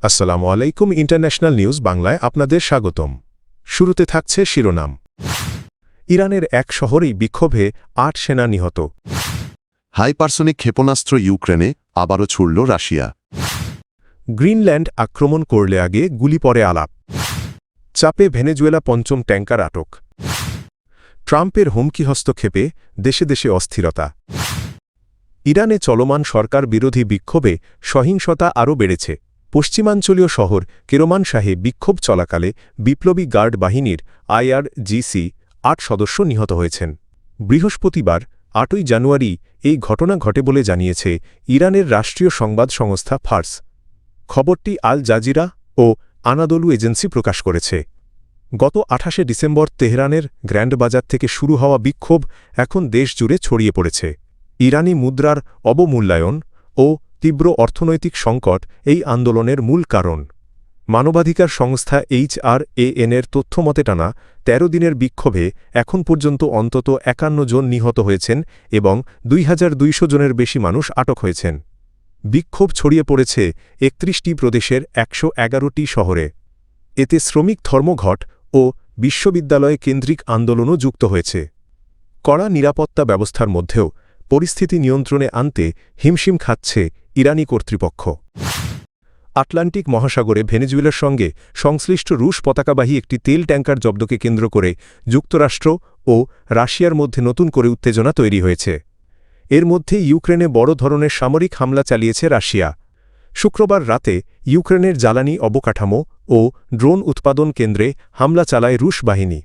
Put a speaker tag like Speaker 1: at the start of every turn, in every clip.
Speaker 1: আসসালামু আলাইকুম international news বাংলায় আপনাদের স্বাগতম। শুরুতে থাকছে শিরোনাম। ইরানের এক শহরেই বিক্ষোভে ৮ সেনা নিহত।
Speaker 2: হাইপারসনিক ক্ষেপণাস্ত্র ইউক্রেনে আবারও ছুড়ল রাশিয়া।
Speaker 1: গ্রিনল্যান্ড আক্রমণ করলে আগে গুলি পরে আলাপ। চাপে ভেনেজুয়েলা পঞ্চম ট্যাঙ্কার আটক। ট্রাম্পের হুমকি হস্তক্ষেপে দেশে দেশে অস্থিরতা। ইরানে চলমান সরকার বিরোধী বিক্ষোভে সহিংসতা আরও বেড়েছে। পশ্চিমাঞ্চলীয় শহর কেরমানশাহে বিক্ষোভ চলাকালে বিপ্লবী গার্ড বাহিনীর IRGC ৮ সদস্য নিহত হয়েছেন। বৃহস্পতিবার ৮ই জানুয়ারি এই ঘটনা ঘটে বলে জানিয়েছে ইরানের রাষ্ট্রীয় সংবাদ সংস্থা ফার্স। খবরটি আল জাজিরা ও আনাদোলু এজেন্সি প্রকাশ করেছে। গত ২৮শে ডিসেম্বর তেহরানের গ্র্যান্ড বাজার থেকে শুরু হওয়া বিক্ষোভ এখন দেশজুড়ে ছড়িয়ে পড়েছে। ইরানি মুদ্রার অবমূল্যায়ন ও তীব্র অর্থনৈতিক সংকট এই আন্দোলনের মূল কারণ। মানবাধিকার সংস্থা HRAN-এর তথ্যমতে টানা ১৩ দিনের বিক্ষোভে এখন পর্যন্ত অন্তত ৫১ জন নিহত হয়েছেন এবং ২২০০ জনের বেশি মানুষ আটক হয়েছেন। বিক্ষোভ ছড়িয়ে পড়েছে ৩১টি প্রদেশের ১১১টি শহরে। এতে শ্রমিক ধর্মঘট ও বিশ্ববিদ্যালয় কেন্দ্রিক আন্দোলনও যুক্ত হয়েছে। কড়া নিরাপত্তা ব্যবস্থার মধ্যেও পরিস্থিতি নিয়ন্ত্রণে আনতে হিমশিম খাচ্ছে ইরানি কর্তৃপক্ষ। আটলান্টিক মহাসাগরে ভেনেজুয়েলার সঙ্গে সংশ্লিষ্ট রুশ পতাকাবাহী একটি তেল ট্যাঙ্কার জব্দকে কেন্দ্র করে যুক্তরাষ্ট্র ও রাশিয়ার মধ্যে নতুন করে উত্তেজনা তৈরি হয়েছে। এর মধ্যে ইউক্রেনে বড় ধরনের সামরিক হামলা চালিয়েছে রাশিয়া। শুক্রবার রাতে ইউক্রেনের জ্বালানি অবকাঠামো ও ড্রোন উৎপাদন কেন্দ্রে হামলা চালায় রুশ বাহিনী।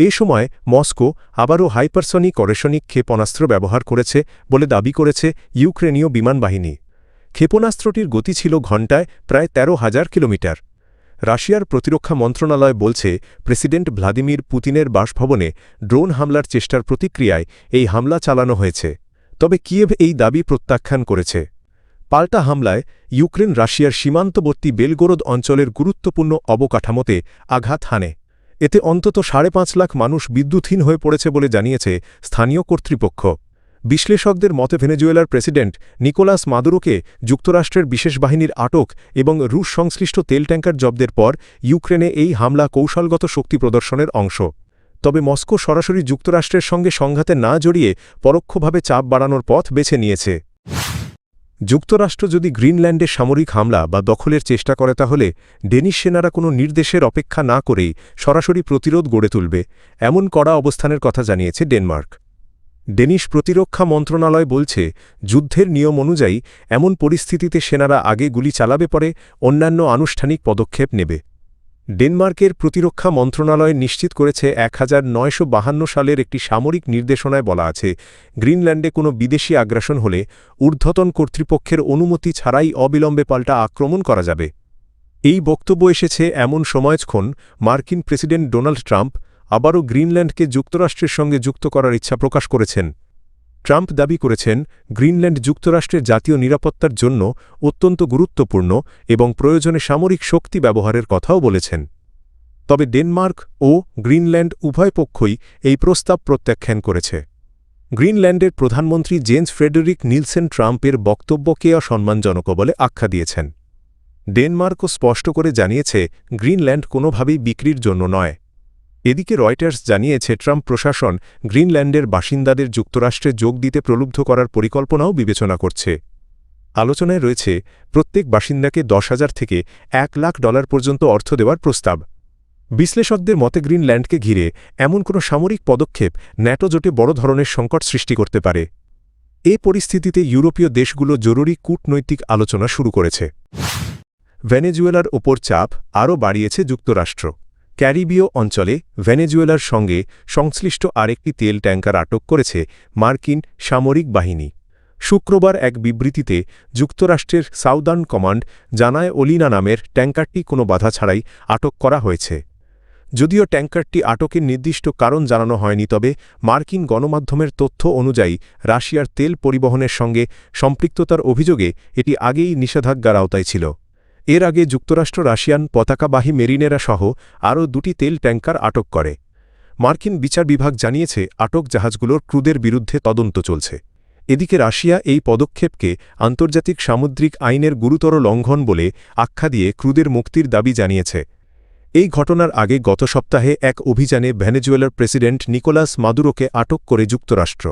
Speaker 1: এ সময় মস্কো আবারও হাইপারসনিক অরেশনিক ক্ষেপণাস্ত্র ব্যবহার করেছে বলে দাবি করেছে ইউক্রেনীয় বিমান বাহিনী। ক্ষেপণাস্ত্রটির গতি ছিল ঘণ্টায় প্রায় ১৩,০০০ কিলোমিটার। রাশিয়ার প্রতিরক্ষা মন্ত্রণালয় বলছে প্রেসিডেন্ট ভ্লাদিমির পুতিনের বাসভবনে ড্রোন হামলার চেষ্টার প্রতিক্রিয়ায় এই হামলা চালানো হয়েছে। তবে কিয়েভ এই দাবি প্রত্যাখ্যান করেছে। পাল্টা হামলায় ইউক্রেন রাশিয়ার সীমান্তবর্তী বেলগোরদ অঞ্চলের গুরুত্বপূর্ণ অবকাঠামোতে আঘাত হানে। এতে অন্তত ৫.৫ লাখ মানুষ বিদ্যুৎহীন হয়ে পড়েছে বলে জানিয়েছে স্থানীয় কর্তৃপক্ষ। বিশ্লেষকদের মতে ভেনেজুয়েলার প্রেসিডেন্ট নিকোলাস মাদুরোকে যুক্তরাষ্ট্রের বিশেষ বাহিনীর আটক এবং রুশ সংশ্লিষ্ট তেল ট্যাঙ্কার জব্দের পর ইউক্রেনে এই হামলা কৌশলগত শক্তি প্রদর্শনের অংশ। তবে মস্কো সরাসরি যুক্তরাষ্ট্রের সঙ্গে সংঘাতে না জড়িয়ে পরোক্ষভাবে চাপ বাড়ানোর পথ বেছে নিয়েছে। যুক্তরাষ্ট্র যদি গ্রিনল্যান্ডে সামরিক হামলা বা দখলের চেষ্টা করে তাহলে ডেনিশ সেনারা কোনো নির্দেশের অপেক্ষা না করেই সরাসরি প্রতিরোধ গড়ে তুলবে, এমন কড়া অবস্থানের কথা জানিয়েছে ডেনমার্ক। ডেনিশ প্রতিরক্ষা মন্ত্রণালয় বলছে যুদ্ধের নিয়ম অনুযায়ী এমন পরিস্থিতিতে সেনারা আগে গুলি চালাবে পরে অন্যান্য আনুষ্ঠানিক পদক্ষেপ নেবে। ডেনমার্কের প্রতিরক্ষা মন্ত্রণালয় নিশ্চিত করেছে ১৯৫২ সালের একটি সামরিক নির্দেশনায় বলা আছে গ্রিনল্যান্ডে কোনো বিদেশি আগ্রাসন হলে ঊর্ধ্বতন কর্তৃপক্ষের অনুমতি ছাড়াই অবিলম্বে পাল্টা আক্রমণ করা যাবে। এই বক্তব্য এসেছে এমন সময়ক্ষণ মার্কিন প্রেসিডেন্ট ডোনাল্ড ট্রাম্প আবারও গ্রিনল্যান্ডকে যুক্তরাষ্ট্রের সঙ্গে যুক্ত করার ইচ্ছা প্রকাশ করেছেন। ট্রাম্প দাবি করেছেন গ্রিনল্যান্ড যুক্তরাষ্ট্রের জাতীয় নিরাপত্তার জন্য অত্যন্ত গুরুত্বপূর্ণ এবং প্রয়োজনে সামরিক শক্তি ব্যবহারের কথাও বলেছেন। তবে ডেনমার্ক ও গ্রিনল্যান্ড উভয় পক্ষই এই প্রস্তাব প্রত্যাখ্যান করেছে। গ্রিনল্যান্ডের প্রধানমন্ত্রী জেন্স ফ্রেডেরিক নিলসেন ট্রাম্পের বক্তব্যকে অসম্মানজনক বলে আখ্যা দিয়েছেন। ডেনমার্কও স্পষ্ট করে জানিয়েছে গ্রিনল্যান্ড কোনোভাবেই বিক্রির জন্য নয়। এদিকে রয়টার্স জানিয়েছে ট্রাম্প প্রশাসন গ্রিনল্যান্ডের বাসিন্দাদের যুক্তরাষ্ট্রে যোগ দিতে প্রলুব্ধ করার পরিকল্পনাও বিবেচনা করছে। আলোচনায় রয়েছে প্রত্যেক বাসিন্দাকে $১০,০০০ থেকে $১ লাখ পর্যন্ত অর্থ দেওয়ার প্রস্তাব। বিশ্লেষকদের মতে গ্রিনল্যান্ডকে ঘিরে এমন কোনো সামরিক পদক্ষেপ ন্যাটো জোটে বড় ধরনের সংকট সৃষ্টি করতে পারে। এ পরিস্থিতিতে ইউরোপীয় দেশগুলো জরুরি কূটনৈতিক আলোচনা শুরু করেছে। ভেনেজুয়েলার ওপর চাপ আরও বাড়িয়েছে যুক্তরাষ্ট্র। ক্যারিবীয় অঞ্চলে ভেনেজুয়েলার সঙ্গে সংশ্লিষ্ট আরেকটি তেল ট্যাঙ্কার আটক করেছে মার্কিন সামরিক বাহিনী। শুক্রবার এক বিবৃতিতে যুক্তরাষ্ট্রের সাউদার্ন কমান্ড জানায় ওলিনা নামের ট্যাঙ্কারটি কোনো বাধা ছাড়াই আটক করা হয়েছে। যদিও ট্যাঙ্কারটি আটকের নির্দিষ্ট কারণ জানানো হয়নি, তবে মার্কিন গণমাধ্যমের তথ্য অনুযায়ী রাশিয়ার তেল পরিবহনের সঙ্গে সম্পৃক্ততার অভিযোগে এটি আগেই নিষেধাজ্ঞার আওতায় ছিল। এর আগে যুক্তরাষ্ট্র রাশিয়ান পতাকাবাহী মেরিনেরা সহ আরও ২টি তেল ট্যাঙ্কার আটক করে। মার্কিন বিচার বিভাগ জানিয়েছে আটক জাহাজগুলোর ক্রুদের বিরুদ্ধে তদন্ত চলছে। এদিকে রাশিয়া এই পদক্ষেপকে আন্তর্জাতিক সামুদ্রিক আইনের গুরুতর লঙ্ঘন বলে আখ্যা দিয়ে ক্রুদের মুক্তির দাবি জানিয়েছে। এই ঘটনার আগে গত সপ্তাহে এক অভিযানে ভেনেজুয়েলার প্রেসিডেন্ট নিকোলাস মাদুরোকে আটক করে যুক্তরাষ্ট্র।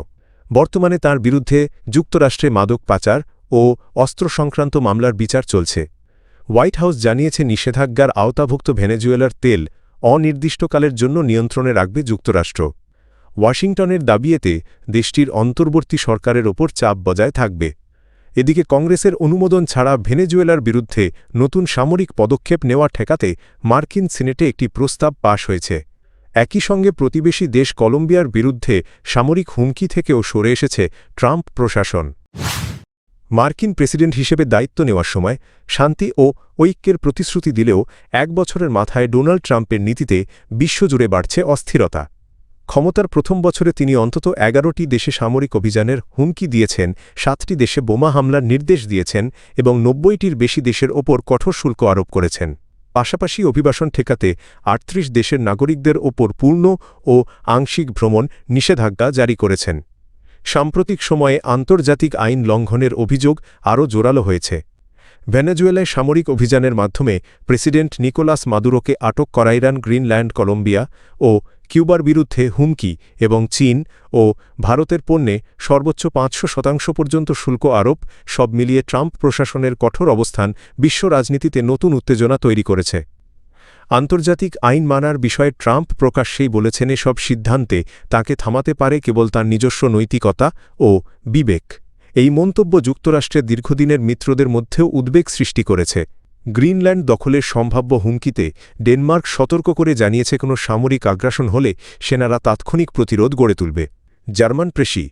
Speaker 1: বর্তমানে তার বিরুদ্ধে যুক্তরাষ্ট্রে মাদক পাচার ও অস্ত্র সংক্রান্ত মামলার বিচার চলছে। হোয়াইট হাউস জানিয়েছে নিষেধাজ্ঞার আওতাভুক্ত ভেনেজুয়েলার তেল অনির্দিষ্টকালের জন্য নিয়ন্ত্রণে রাখবে যুক্তরাষ্ট্র। ওয়াশিংটনের দাবিতে দেশটির অন্তর্বর্তী সরকারের ওপর চাপ বজায় থাকবে। এদিকে কংগ্রেসের অনুমোদন ছাড়া ভেনেজুয়েলার বিরুদ্ধে নতুন সামরিক পদক্ষেপ নেওয়া ঠেকাতে মার্কিন সিনেটে একটি প্রস্তাব পাশ হয়েছে। একই সঙ্গে প্রতিবেশী দেশ কলম্বিয়ার বিরুদ্ধে সামরিক হুমকি থেকেও সরে এসেছে ট্রাম্প প্রশাসন। মার্কিন প্রেসিডেন্ট হিসেবে দায়িত্ব নেওয়ার সময় শান্তি ও ঐক্যের প্রতিশ্রুতি দিলেও 1 বছরের মাথায় ডোনাল্ড ট্রাম্পের নীতিতে বিশ্বজুড়ে বাড়ছে অস্থিরতা। ক্ষমতার প্রথম বছরে তিনি অন্তত 11টি দেশে সামরিক অভিযানের হুমকি দিয়েছেন, 7টি দেশে বোমা হামলার নির্দেশ দিয়েছেন এবং 90টির বেশি দেশের ওপর কঠোর শুল্ক আরোপ করেছেন। পাশাপাশি অভিবাসন ঠেকাতে 38 দেশের নাগরিকদের ওপর পূর্ণ ও আংশিক ভ্রমণ নিষেধাজ্ঞা জারি করেছেন। সাম্প্রতিক সময়ে আন্তর্জাতিক আইন লঙ্ঘনের অভিযোগ আরও জোরালো হয়েছে। ভেনেজুয়েলায় সামরিক অভিযানের মাধ্যমে প্রেসিডেন্ট নিকোলাস মাদুরোকে আটক করা ইরান, গ্রিনল্যান্ড, কলম্বিয়া ও কিউবার বিরুদ্ধে হুমকি এবং চীন ও ভারতের পণ্যে সর্বোচ্চ 500% পর্যন্ত শুল্ক আরোপ, সব মিলিয়ে ট্রাম্প প্রশাসনের কঠোর অবস্থান বিশ্ব রাজনীতিতে নতুন উত্তেজনা তৈরি করেছে। আন্তর্জাতিক আইন মানার বিষয়ে ট্রাম্প প্রকাশ্যেই বলেছেন এসব সিদ্ধান্তে তাকে থামাতে পারে কেবল তার নিজস্ব নৈতিকতা ও বিবেক। এই মন্তব্য যুক্তরাষ্ট্রের দীর্ঘদিনের মিত্রদের মধ্যেও উদ্বেগ সৃষ্টি করেছে। গ্রিনল্যান্ড দখলের সম্ভাব্য হুমকিতে ডেনমার্ক সতর্ক করে জানিয়েছে কোনো সামরিক আগ্রাসন হলে সেনারা তাৎক্ষণিক প্রতিরোধ গড়ে তুলবে। German precis.